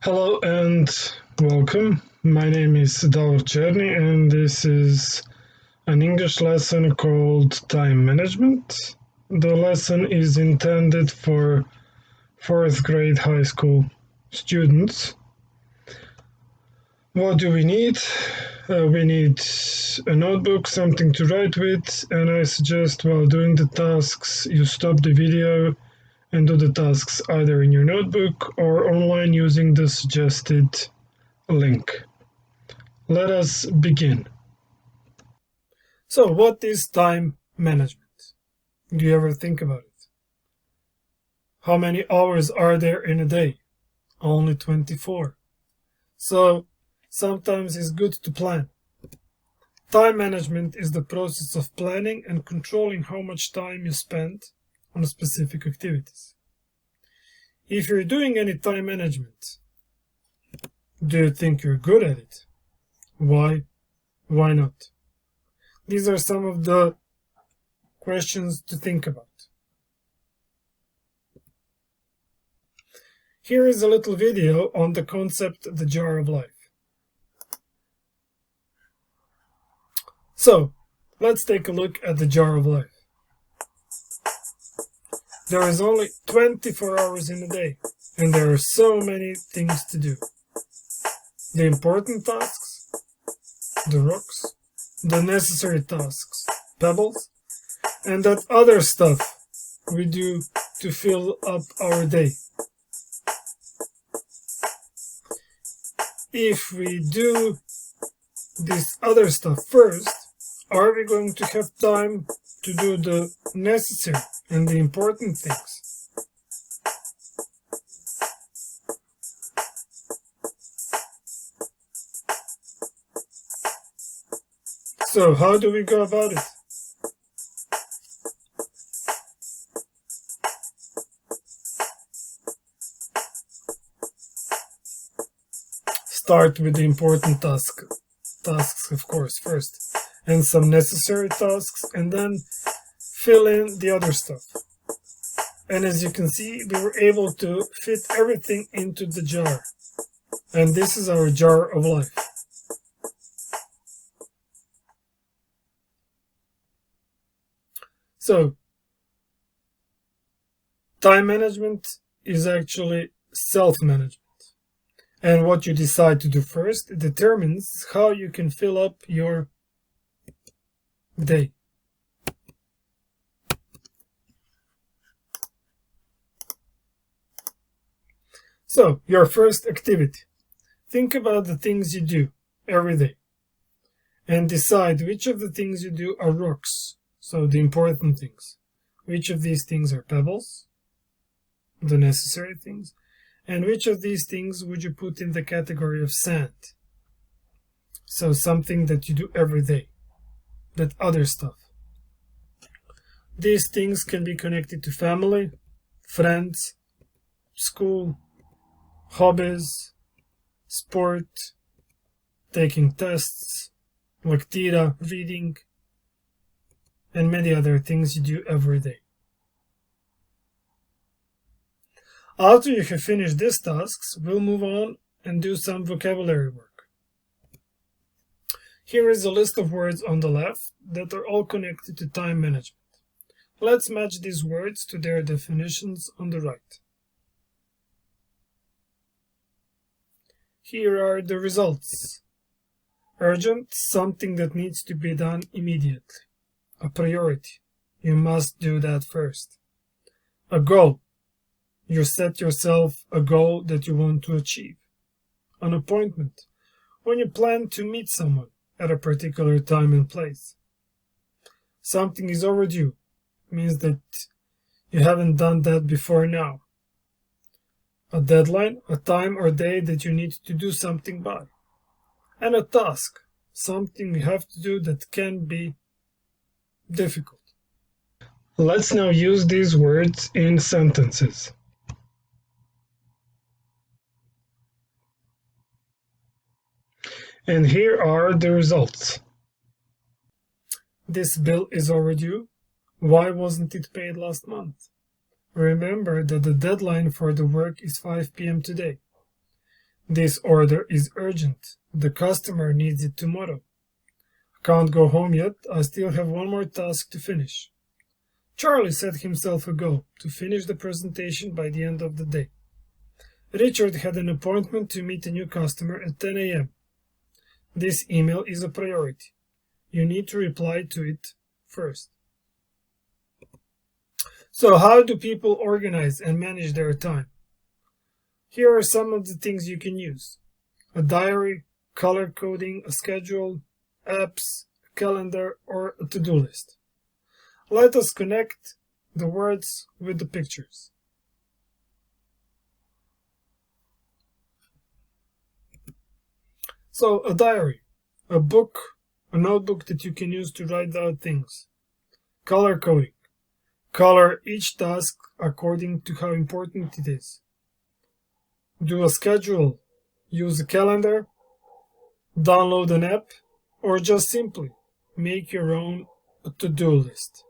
Hello and welcome. My name is Davor Černi and this is an English lesson called Time Management. The lesson is intended for 4th grade high school students. What do we need? We need a notebook, something to write with, and I suggest while doing the tasks you stop the video and do the tasks either in your notebook or online using the suggested link. Let us begin. So, what is time management? Do you ever think about it? How many hours are there in a day? Only 24. So, sometimes it's good to plan. Time management is the process of planning and controlling how much time you spend on specific activities. If you're doing any time management, do you think you're good at it? Why? Why not? These are some of the questions to think about. Here is a little video on the concept the jar of life. So, let's take a look at the jar of life. There is only 24 hours in a day, and there are so many things to do. The important tasks, the rocks, the necessary tasks, pebbles, and that other stuff we do to fill up our day. If we do this other stuff first, are we going to have time to do the necessary and the important things? So, how do we go about it? Start with the important tasks, of course, first, and some necessary tasks, and then fill in the other stuff. And as you can see, we were able to fit everything into the jar. And this is our jar of life. So, time management is actually self-management. And what you decide to do first determines how you can fill up your day. So, your first activity. Think about the things you do every day and decide which of the things you do are rocks, so the important things. Which of these things are pebbles, the necessary things, and which of these things would you put in the category of sand? So something that you do every day, that other stuff. These things can be connected to family, friends, school, hobbies, sport, taking tests, lectura, reading, and many other things you do every day. After you have finished these tasks, we'll move on and do some vocabulary work. Here is a list of words on the left that are all connected to time management. Let's match these words to their definitions on the right. Here are the results. Urgent, something that needs to be done immediately. A priority, you must do that first. A goal, you set yourself a goal that you want to achieve. An appointment, when you plan to meet someone at a particular time and place. Something is overdue, means that you haven't done that before now. A deadline, a time or day that you need to do something by. And a task, something you have to do that can be difficult. Let's now use these words in sentences. And here are the results. This bill is overdue. Why wasn't it paid last month? Remember that the deadline for the work is 5 p.m. today. This order is urgent. The customer needs it tomorrow. I can't go home yet. I still have one more task to finish. Charlie set himself a goal to finish the presentation by the end of the day. Richard had an appointment to meet a new customer at 10 a.m. This email is a priority. You need to reply to it first. So how do people organize and manage their time? Here are some of the things you can use: a diary, color coding, a schedule, apps, a calendar, or a to-do list. Let us connect the words with the pictures. So, a diary, a book, a notebook that you can use to write down things. Color coding. Color each task according to how important it is. Do a schedule. Use a calendar, download an app, or just simply make your own to-do list.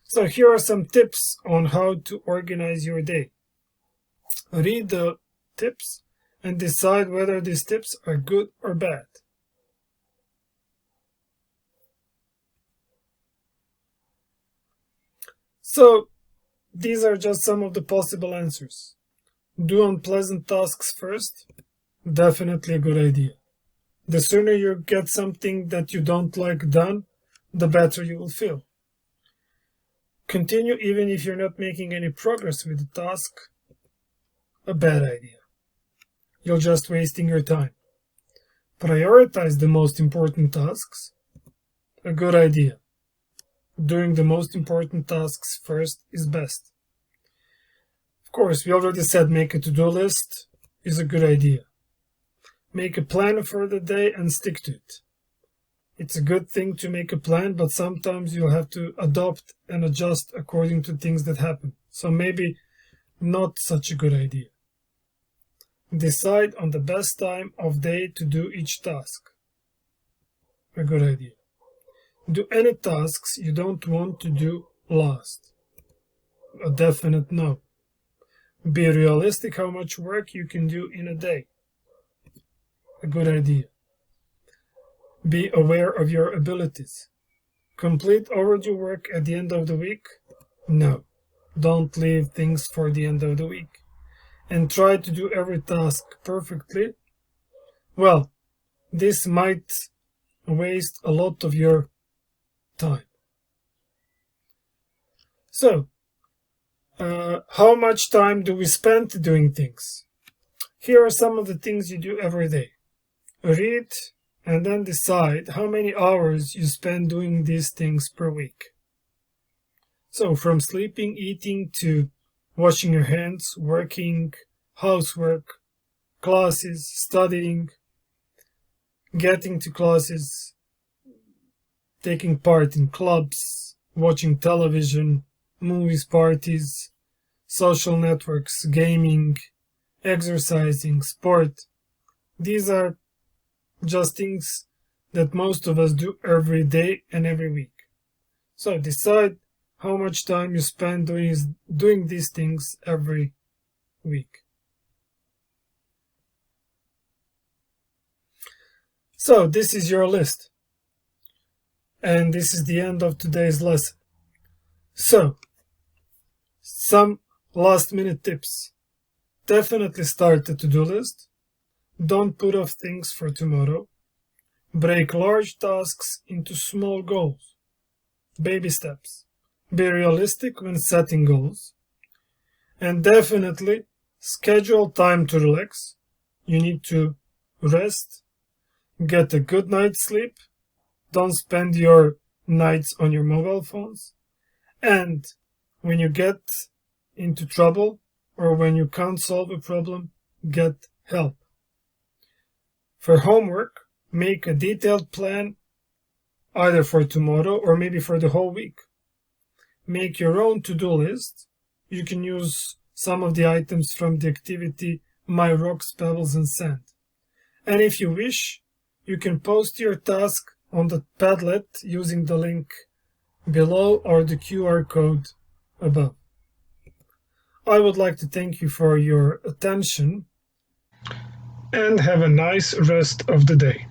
So here are some tips on how to organize your day. Read the tips and decide whether these tips are good or bad. So these are just some of the possible answers. Do unpleasant tasks first. Definitely a good idea. The sooner you get something that you don't like done, the better you will feel. Continue even if you're not making any progress with the task. A bad idea. You're just wasting your time. Prioritize the most important tasks. A good idea. Doing the most important tasks first is best. Of course, we already said make a to-do list is a good idea. Make a plan for the day and stick to it. It's a good thing to make a plan, but sometimes you'll have to adopt and adjust according to things that happen. So maybe not such a good idea. Decide on the best time of day to do each task. A good idea. Do any tasks you don't want to do last. A definite no. Be realistic how much work you can do in a day. A good idea. Be aware of your abilities. Complete overdue work at the end of the week? No. Don't leave things for the end of the week. And try to do every task perfectly? Well, this might waste a lot of your time. So, how much time do we spend doing things? Here are some of the things you do every day. Read and then decide how many hours you spend doing these things per week. So from sleeping, eating, to washing your hands, working, housework, classes, studying, getting to classes, taking part in clubs, watching television, movies, parties, social networks, gaming, exercising, sport. These are just things that most of us do every day and every week. So decide how much time you spend doing these things every week. So this is your list. And this is the end of today's lesson. So, some last minute tips. Definitely start a to-do list. Don't put off things for tomorrow. Break large tasks into small goals. Baby steps. Be realistic when setting goals. And definitely schedule time to relax. You need to rest. Get a good night's sleep. Don't spend your nights on your mobile phones. And when you get into trouble or when you can't solve a problem, get help. For homework, make a detailed plan either for tomorrow or maybe for the whole week. Make your own to-do list. You can use some of the items from the activity My Rocks, Pebbles and Sand. And if you wish, you can post your task on the Padlet using the link below or the QR code above. I would like to thank you for your attention. And have a nice rest of the day.